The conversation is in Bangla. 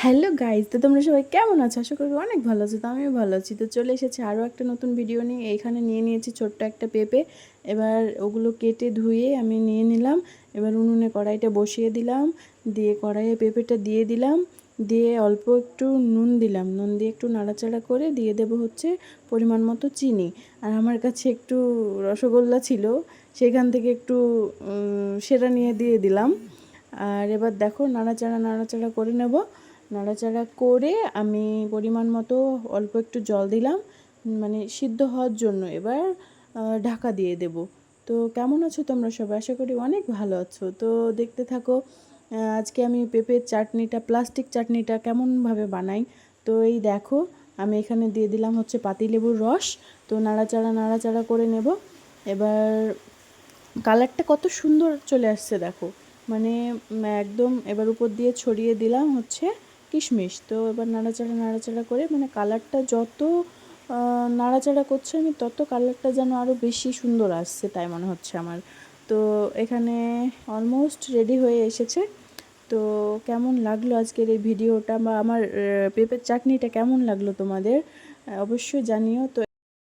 হ্যালো গাইজ, তো তোমরা সবাই কেমন আছো? আশা করি অনেক ভালো আছো। তো আমিও ভালো আছি। তো চলে এসেছি আরও একটা নতুন ভিডিও নিয়ে। এইখানে নিয়ে নিয়েছি ছোট্ট একটা পেঁপে। এবার ওগুলো কেটে ধুয়ে আমি নিয়ে নিলাম। এবার উনুনে কড়াইটা বসিয়ে দিলাম, দিয়ে কড়াইয়ে পেঁপেটা দিয়ে দিলাম, দিয়ে অল্প একটু নুন দিলাম, নুন দিয়ে একটু নাড়াচাড়া করে দিয়ে দেবো হচ্ছে পরিমাণ মতো চিনি। আর আমার কাছে একটু রসগোল্লা ছিল, সেখান থেকে একটু সেটা নিয়ে দিয়ে দিলাম। আর এবার দেখো নাড়াচাড়া নাড়াচাড়া করে নেব। নাড়াচাড়া করে আমি পরিমাণ মতো অল্প একটু জল দিলাম, মানে সিদ্ধ হওয়ার জন্য। এবার ঢাকা দিয়ে দেব। তো কেমন আছো তোমরা সবাই? আশা করি অনেক ভালো আছো। তো দেখতে থাকো। আজকে আমি পেঁপের চাটনিটা, প্লাস্টিক চাটনিটা কেমনভাবে বানাই। তো এই দেখো, আমি এখানে দিয়ে দিলাম হচ্ছে পাতিলেবুর রস। তো নাড়াচাড়া নাড়াচাড়া করে নেব। এবার কালারটা কত সুন্দর চলে আসছে দেখো, মানে একদম। এবার উপর দিয়ে ছড়িয়ে দিলাম হচ্ছে কিশমিশ। তো এবার নাড়াচাড়া নাড়াচাড়া করে, মানে কালারটা যত নাড়াচাড়া করছে আমি, তত কালারটা যেন আরও বেশি সুন্দর আসছে তাই মনে হচ্ছে আমার। তো এখানে অলমোস্ট রেডি হয়ে এসেছে। তো কেমন লাগলো আজকের এই ভিডিওটা, বা আমার পেঁপের চাটনিটা কেমন লাগলো তোমাদের, অবশ্যই জানিও। তো